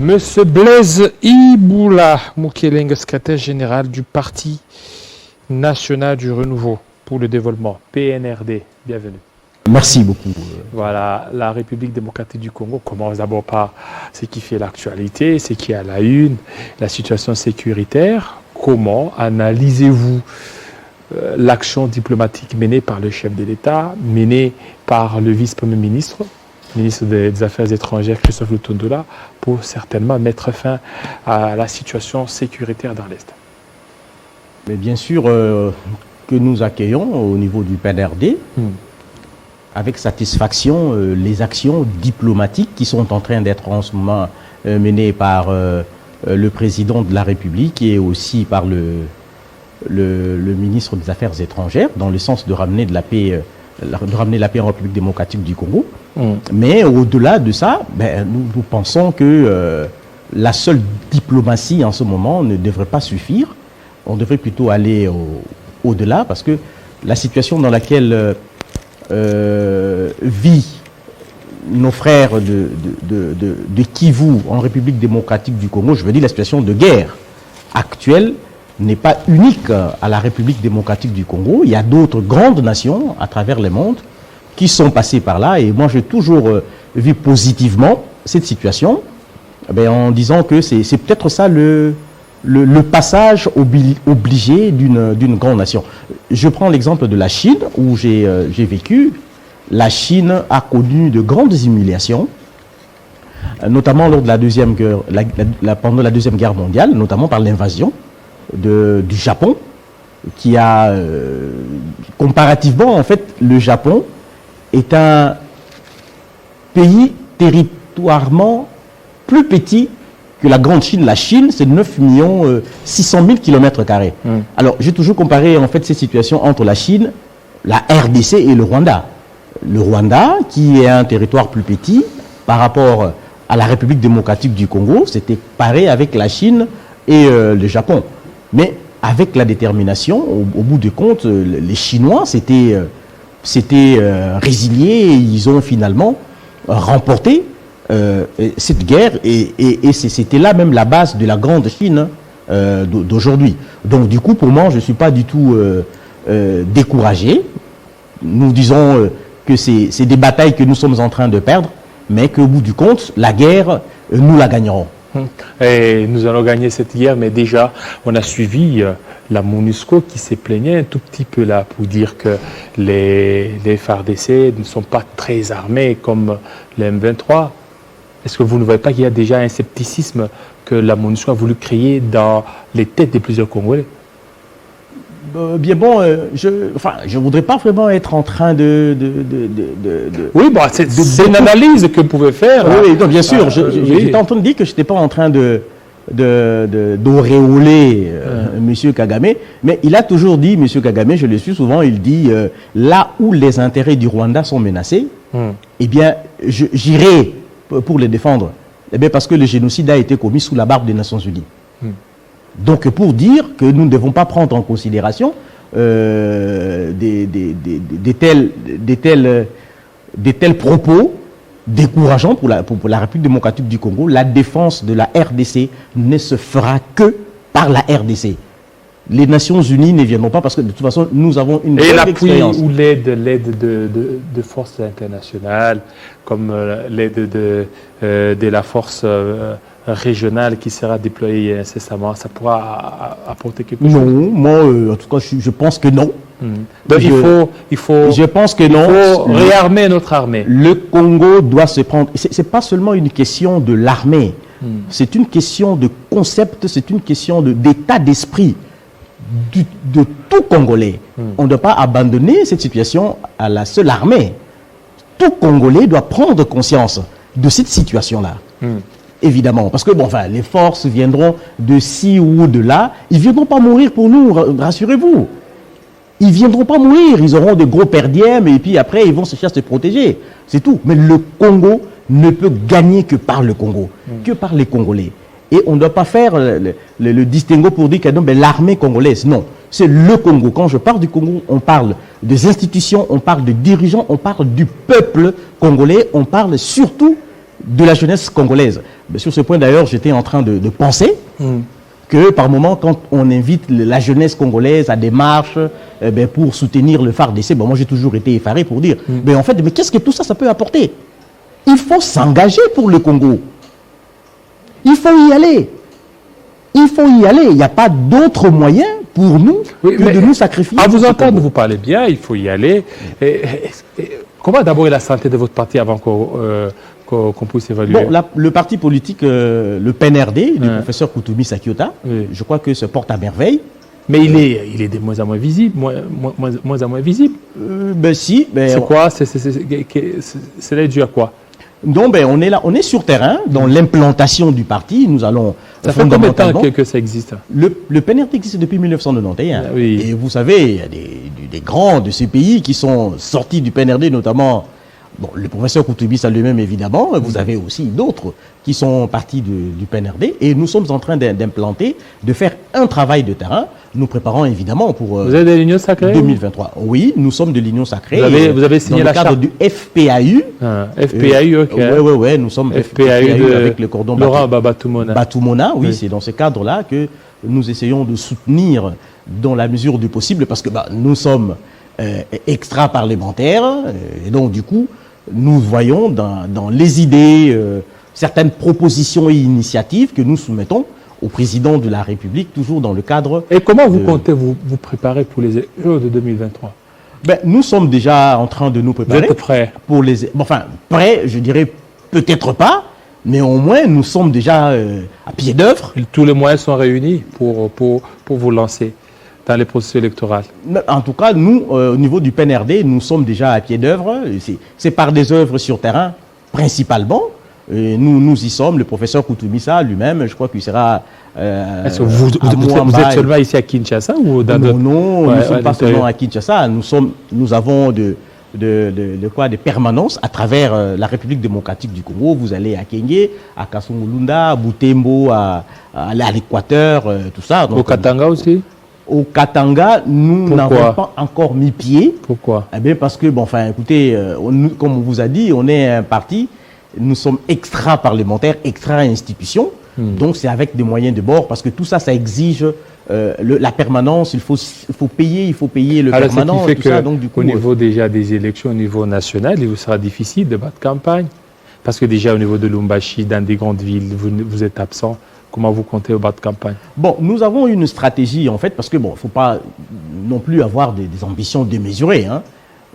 Monsieur Blaise Iboula Moukeleng, secrétaire général du Parti national du renouveau pour le développement, PNRD, bienvenue. Merci beaucoup. Voilà, la République démocratique du Congo commence d'abord par ce qui fait l'actualité, ce qui est à la une, la situation sécuritaire. Comment analysez-vous l'action diplomatique menée par le chef de l'État, menée par le vice-premier ministre, ministre des Affaires étrangères, Christophe Lutondola, pour certainement mettre fin à la situation sécuritaire dans l'Est? Mais bien sûr que nous accueillons au niveau du PNRD avec satisfaction les actions diplomatiques qui sont en train d'être en ce moment menées par le président de la République et aussi par le ministre des Affaires étrangères dans le sens de ramener de la paix, en République démocratique du Congo. Mais au-delà de ça, nous pensons que la seule diplomatie en ce moment ne devrait pas suffire. On devrait plutôt aller au-delà parce que la situation dans laquelle vit nos frères de Kivu en République démocratique du Congo, je veux dire la situation de guerre actuelle, n'est pas unique à la République démocratique du Congo. Il y a d'autres grandes nations à travers le monde qui sont passées par là. Et moi, j'ai toujours vu positivement cette situation en disant que c'est peut-être ça le passage obligé d'une grande nation. Je prends l'exemple de la Chine, où j'ai vécu. La Chine a connu de grandes humiliations, notamment lors de pendant la Deuxième Guerre mondiale, notamment par l'invasion du Japon, qui a, comparativement, en fait, le Japon est un pays territorialement plus petit que la grande Chine. La Chine, c'est 9 600 000 km². Alors, j'ai toujours comparé, en fait, ces situations entre la Chine, la RDC et le Rwanda. Le Rwanda, qui est un territoire plus petit par rapport à la République démocratique du Congo, c'était pareil avec la Chine et le Japon. Mais avec la détermination, au bout du compte, les Chinois s'étaient résiliés et ils ont finalement remporté cette guerre et c'était là même la base de la grande Chine d'aujourd'hui. Donc du coup, pour moi, je ne suis pas du tout découragé. Nous disons que c'est des batailles que nous sommes en train de perdre, mais qu'au bout du compte, la guerre, nous la gagnerons. Et nous allons gagner cette guerre, mais déjà, on a suivi la MONUSCO qui s'est plaignée un tout petit peu là pour dire que les FARDC ne sont pas très armés comme les M23. Est-ce que vous ne voyez pas qu'il y a déjà un scepticisme que la MONUSCO a voulu créer dans les têtes de plusieurs Congolais? Bien bon, je ne voudrais pas vraiment être en train de... Oui, bon, c'est une analyse que vous pouvez faire. Oui, non, bien sûr. J'étais en train de dire que je n'étais pas en train d'auréoler M. Kagame, mais il a toujours dit, M. Kagame, je le suis souvent, il dit là où les intérêts du Rwanda sont menacés, eh bien, j'irai pour les défendre. Eh bien, parce que le génocide a été commis sous la barbe des Nations Unies. Donc, pour dire que nous ne devons pas prendre en considération des tels propos décourageants pour la République démocratique du Congo. La défense de la RDC ne se fera que par la RDC. Les Nations Unies ne viendront pas parce que de toute façon, nous avons une grande expérience. Et l'appui ou l'aide de forces internationales, comme l'aide de la force régionale qui sera déployée incessamment, ça pourra apporter quelque chose? Non, moi, en tout cas, je pense que non. Donc je pense que non. Il faut réarmer notre armée. Le Congo doit se prendre... C'est pas seulement une question de l'armée. C'est une question de concept, c'est une question d'état d'esprit de tout Congolais. On ne doit pas abandonner cette situation à la seule armée. Tout Congolais doit prendre conscience de cette situation-là. Évidemment, parce que les forces viendront de ci ou de là, ils ne viendront pas mourir pour nous, rassurez-vous. Ils ne viendront pas mourir, ils auront de gros perdièmes et puis après ils vont se chercher à se protéger. C'est tout. Mais le Congo ne peut gagner que par le Congo, que par les Congolais. Et on ne doit pas faire le distinguo pour dire que l'armée congolaise. Non, c'est le Congo. Quand je parle du Congo, on parle des institutions, on parle de dirigeants, on parle du peuple congolais, on parle surtout de la jeunesse congolaise. Sur ce point, d'ailleurs, j'étais en train de penser que par moment, quand on invite la jeunesse congolaise à des marches pour soutenir le FARDC, moi j'ai toujours été effaré pour dire, en fait, mais qu'est-ce que tout ça, ça peut apporter? Il faut s'engager pour le Congo. Il faut y aller. Il faut y aller. Il n'y a pas d'autre moyen pour nous que de nous sacrifier. À vous entendre, vous parlez bien, il faut y aller. Comment d'abord est la santé de votre parti avant qu'on puisse évaluer? Le parti politique, le PNRD, du professeur Koutoumi Sakiota, je crois que se porte à merveille. Mais il est de moins en moins visible, moins en moins visible. Si. C'est quoi? C'est dû à quoi? Donc, on est là, on est sur terrain, dans l'implantation du parti. Nous allons. Ça fait combien de temps que ça existe? Le PNRD existe depuis 1991. Oui. Et vous savez, il y a des grands de ces pays qui sont sortis du PNRD, notamment le professeur Koutoumi, ça lui-même évidemment. Vous avez aussi d'autres qui sont partis du PNRD. Et nous sommes en train d'implanter, de faire un travail de terrain. Nous préparons évidemment pour vous êtes de l'Union sacrée 2023. Oui, nous sommes de l'Union sacrée. Vous avez signé dans le cadre du FPAU. FPAU, ok. Oui, nous sommes FPAU avec le cordon Laurent Batumona. Batumona, oui, c'est dans ce cadre-là que nous essayons de soutenir dans la mesure du possible, parce que nous sommes extra-parlementaires, et donc du coup, nous voyons dans les idées certaines propositions et initiatives que nous soumettons au président de la République, toujours dans le cadre... Et comment vous comptez vous préparer pour les élections de 2023? Nous sommes déjà en train de nous préparer. Vous êtes prêts? Pour les... prêts, je dirais peut-être pas, mais au moins nous sommes déjà à pied d'œuvre. Tous les moyens sont réunis pour vous lancer dans les processus électoraux. En tout cas, nous, au niveau du PNRD, nous sommes déjà à pied d'œuvre. C'est par des œuvres sur terrain, principalement. Et nous y sommes. Le professeur Koutoumissa lui-même, je crois qu'il sera... Est-ce que vous êtes seulement ici à Kinshasa ou dans d'autres... Non, nous ne sommes pas seulement à Kinshasa. Nous avons des permanences à travers la République démocratique du Congo. Vous allez à Kenge, à Kasumulunda, à Butembo, à l'Équateur, tout ça. Donc, au Katanga aussi? Au Katanga, nous n'avons pas encore mis pied. Pourquoi? Parce que, écoutez, comme on vous a dit, on est un parti... Nous sommes extra-parlementaires, extra-institutions, donc c'est avec des moyens de bord, parce que tout ça, ça exige la permanence, il faut payer le permanent, ce qui fait tout ça. Donc, du coup, au niveau déjà des élections, au niveau national, il vous sera difficile de battre campagne, parce que déjà au niveau de Lumbashi, dans des grandes villes, vous êtes absent. Comment vous comptez battre campagne? Nous avons une stratégie, en fait, parce que, il ne faut pas non plus avoir des ambitions démesurées, hein.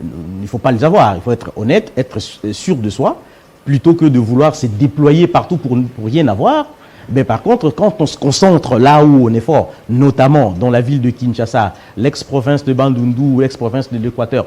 Il ne faut pas les avoir, il faut être honnête, être sûr de soi, plutôt que de vouloir se déployer partout pour rien avoir. Mais par contre, quand on se concentre là où on est fort, notamment dans la ville de Kinshasa, l'ex-province de Bandundu, l'ex-province de l'Équateur,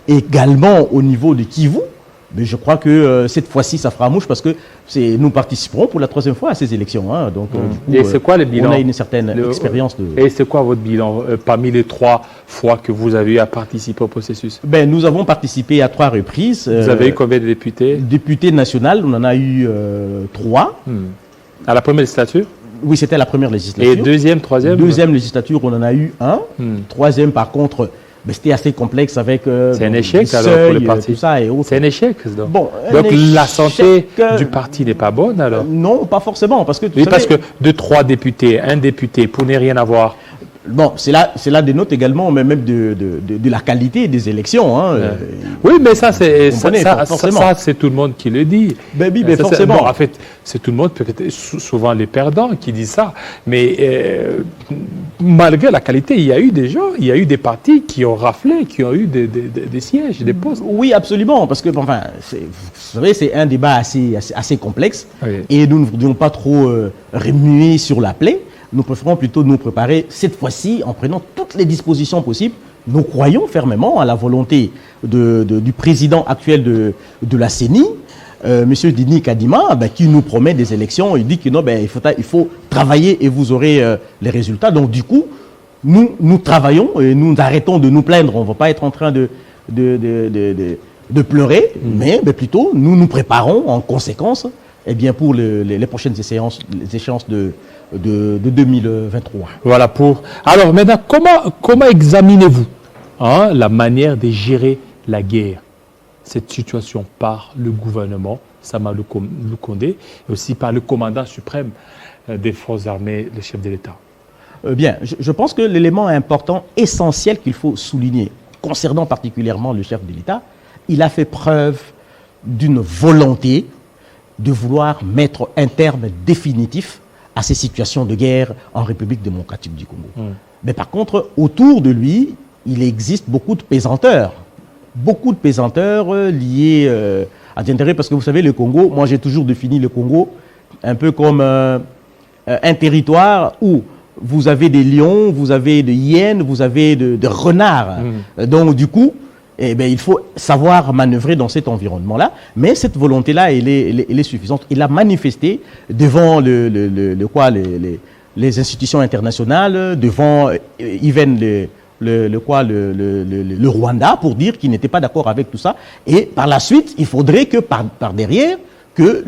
également au niveau de Kivu, je crois que cette fois-ci, ça fera mouche, parce que nous participerons pour la 3e fois à ces élections. Hein. Donc, du coup, et c'est quoi le bilan? On a une certaine expérience de... Et c'est quoi votre bilan parmi les 3 fois que vous avez eu à participer au processus? Nous avons participé à 3 reprises. Vous avez eu combien de députés? Députés nationaux, on en a eu 3. À la première législature? Oui, c'était la première législature. Et deuxième, troisième? Deuxième législature, on en a eu 1. Troisième, par contre... c'était assez complexe avec c'est un échec alors pour le parti. C'est un échec donc. Donc la santé du parti n'est pas bonne alors? Non, pas forcément, parce que parce que 2-3 députés, un député pour ne rien avoir. C'est là des notes également, mais même de la qualité des élections. Hein. Oui, mais ça c'est tout le monde qui le dit. Oui, forcément. En fait, c'est tout le monde, peut-être souvent les perdants qui disent ça. Mais malgré la qualité, il y a eu des gens, il y a eu des partis qui ont raflé, qui ont eu des sièges, des postes. Oui, absolument, parce que vous savez, c'est un débat assez complexe, et nous ne voudrions pas trop remuer sur la plaie. Nous préférons plutôt nous préparer cette fois-ci en prenant toutes les dispositions possibles. Nous croyons fermement à la volonté du président actuel de la CENI, M. Dini Kadima, qui nous promet des élections. Il dit que non, il faut travailler et vous aurez les résultats. Donc du coup, nous travaillons et nous arrêtons de nous plaindre. On ne va pas être en train de pleurer, mais plutôt nous préparons en conséquence pour les prochaines échéances de 2023. Voilà Alors maintenant, comment examinez-vous la manière de gérer la guerre, cette situation par le gouvernement Samalou Condé, et aussi par le commandant suprême des forces armées, le chef de l'État. Bien, je pense que l'élément important, essentiel qu'il faut souligner, concernant particulièrement le chef de l'État, il a fait preuve d'une volonté de vouloir mettre un terme définitif à ces situations de guerre en République démocratique du Congo. Mais par contre, autour de lui, il existe beaucoup de pesanteurs liés à des intérêts, parce que vous savez, le Congo, moi j'ai toujours défini le Congo un peu comme un territoire où vous avez des lions, vous avez des hyènes, vous avez de renards. Donc du coup, eh bien, il faut savoir manœuvrer dans cet environnement-là. Mais cette volonté-là, elle est suffisante. Il a manifesté devant les institutions internationales, devant even le Rwanda, pour dire qu'il n'était pas d'accord avec tout ça. Et par la suite, il faudrait que par derrière, que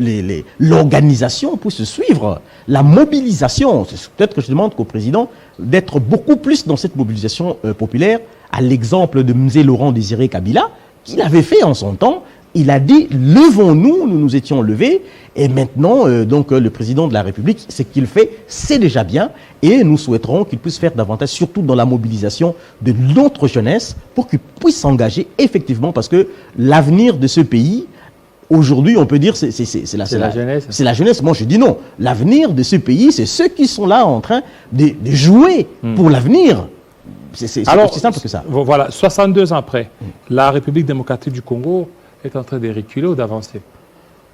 l'organisation puisse suivre, la mobilisation. C'est peut-être que je demande qu'au président d'être beaucoup plus dans cette mobilisation populaire, à l'exemple de Mzee Laurent Désiré Kabila, qu'il avait fait en son temps. Il a dit, levons-nous, nous nous étions levés, et maintenant, le président de la République, ce qu'il fait, c'est déjà bien, et nous souhaiterons qu'il puisse faire davantage, surtout dans la mobilisation de notre jeunesse, pour qu'il puisse s'engager effectivement, parce que l'avenir de ce pays, aujourd'hui, on peut dire c'est la jeunesse. C'est la jeunesse. Moi, je dis non. L'avenir de ce pays, c'est ceux qui sont là en train de jouer pour l'avenir. C'est aussi simple que ça. Voilà, 62 ans après, la République démocratique du Congo est en train de reculer ou d'avancer?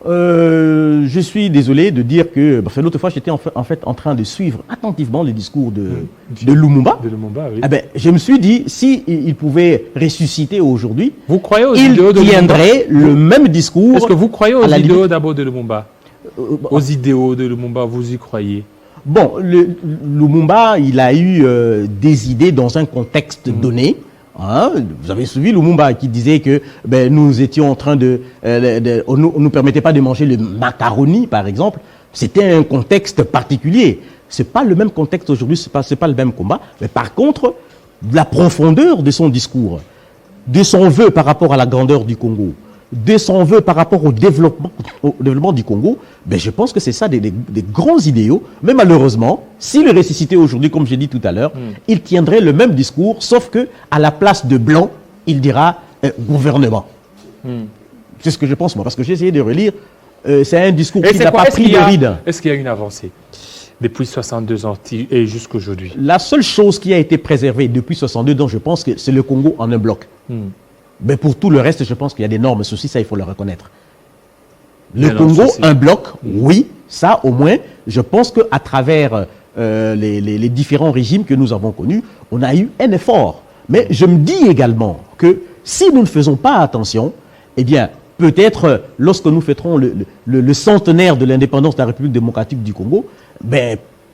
Je suis désolé de dire que l'autre fois, j'étais en fait en train de suivre attentivement le discours de Lumumba. De Lumumba, oui. Je me suis dit, s'il pouvait ressusciter aujourd'hui, vous croyez aux idéaux de Lumumba? Il tiendrait le même discours. Est-ce que vous croyez aux idéaux d'abord de Lumumba? Aux idéaux de Lumumba, vous y croyez? Bon, Lumumba, il a eu des idées dans un contexte donné. Hein, vous avez suivi Lumumba qui disait que nous étions en train on nous permettait pas de manger le macaroni, par exemple. C'était un contexte particulier. C'est pas le même contexte aujourd'hui, c'est pas le même combat. Mais par contre, la profondeur de son discours, de son vœu par rapport à la grandeur du Congo, de son vœu par rapport au développement du Congo, je pense que c'est ça des grands idéaux. Mais malheureusement, s'il ressuscitait aujourd'hui, comme j'ai dit tout à l'heure, il tiendrait le même discours, sauf que à la place de blanc, il dira gouvernement. C'est ce que je pense moi, parce que j'ai essayé de relire. C'est un discours qui n'a pas pris de ride. Est-ce qu'il y a une avancée depuis 62 ans et jusqu'à aujourd'hui? La seule chose qui a été préservée depuis 62 ans, je pense que c'est le Congo en un bloc. Mais pour tout le reste, je pense qu'il y a d'énormes soucis, ça il faut le reconnaître. Le Congo, un bloc, oui, ça au moins, je pense qu'à travers les différents régimes que nous avons connus, on a eu un effort. Mais je me dis également que si nous ne faisons pas attention, eh bien, peut-être lorsque nous fêterons le centenaire de l'indépendance de la République démocratique du Congo,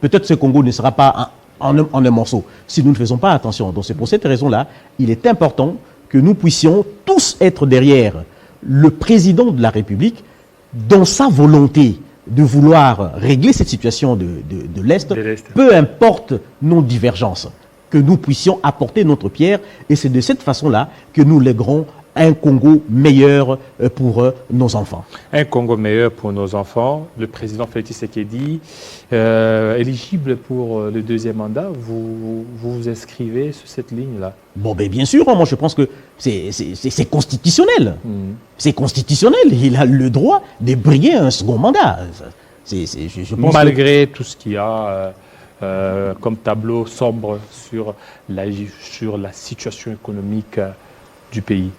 peut-être ce Congo ne sera pas en un morceau, si nous ne faisons pas attention. Donc c'est pour cette raison-là, il est important que nous puissions tous être derrière le président de la République dans sa volonté de vouloir régler cette situation de l'Est, peu importe nos divergences, que nous puissions apporter notre pierre, et c'est de cette façon-là que nous léguerons un Congo meilleur pour nos enfants. Un Congo meilleur pour nos enfants. Le président Félix Tshisekedi, éligible pour le deuxième mandat, vous inscrivez sur cette ligne-là? Bon, bien sûr, moi je pense que c'est constitutionnel. C'est constitutionnel. Il a le droit de briguer un second mandat. Je pense malgré tout ce qu'il y a comme tableau sombre sur la situation économique du pays.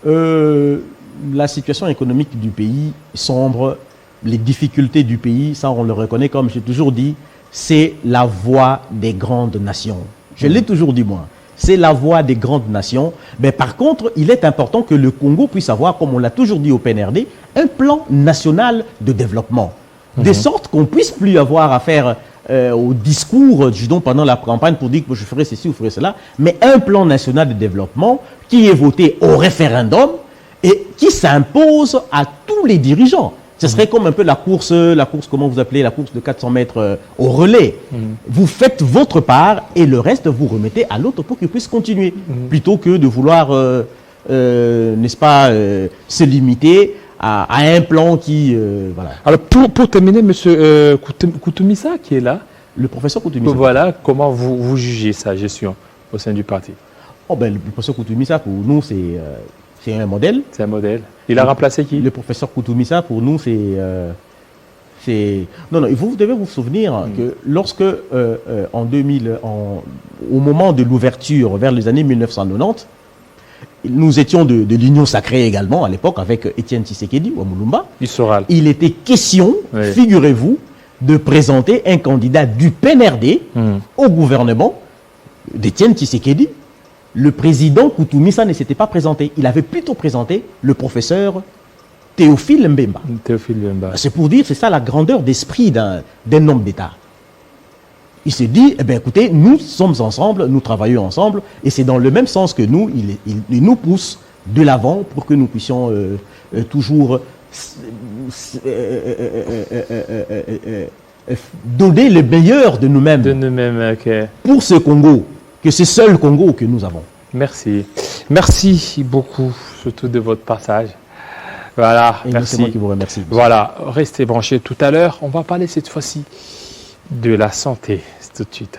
La situation économique du pays sombre, les difficultés du pays, ça on le reconnaît, comme j'ai toujours dit, c'est la voie des grandes nations. Je l'ai toujours dit moi, c'est la voie des grandes nations. Mais par contre, il est important que le Congo puisse avoir, comme on l'a toujours dit au PNRD, un plan national de développement. De sorte qu'on puisse plus avoir affaire au discours pendant la campagne pour dire que je ferai ceci ou je ferai cela, mais un plan national de développement qui est voté au référendum et qui s'impose à tous les dirigeants. Ce serait comme un peu la course, comment vous appelez, la course de 400 mètres au relais. Vous faites votre part et le reste vous remettez à l'autre pour qu'il puisse continuer. Plutôt que de vouloir, n'est-ce pas, se limiter à un plan qui... voilà. Alors, pour terminer, M. Koutoumissa, qui est là, Le professeur Koutoumissa. voilà comment vous jugez sa gestion au sein du parti. Oh ben, le professeur Koutoumissa, pour nous, c'est un modèle. C'est un modèle. Il a remplacé qui? Le professeur Koutoumissa, pour nous, Non, vous devez vous souvenir que lorsque, en 2000, au moment de l'ouverture, vers les années 1990, nous étions de l'Union sacrée également, à l'époque, avec Étienne Tshisekedi, ou Moulumba. Il était question, figurez-vous, de présenter un candidat du PNRD au gouvernement d'Étienne Tshisekedi. Le président Koutoumissa ne s'était pas présenté. Il avait plutôt présenté le professeur Théophile Mbemba. C'est pour dire, c'est ça la grandeur d'esprit d'un homme d'État. Il s'est dit, eh bien, écoutez, nous sommes ensemble, nous travaillons ensemble, et c'est dans le même sens que nous, il nous pousse de l'avant pour que nous puissions toujours donner le meilleur de nous-mêmes. Pour ce Congo, que c'est seul Congo que nous avons. Merci. Merci beaucoup, surtout de votre passage. Voilà, merci. C'est moi qui vous remercie. Voilà, restez branchés tout à l'heure. On va parler cette fois-ci de la santé. C'est tout de suite.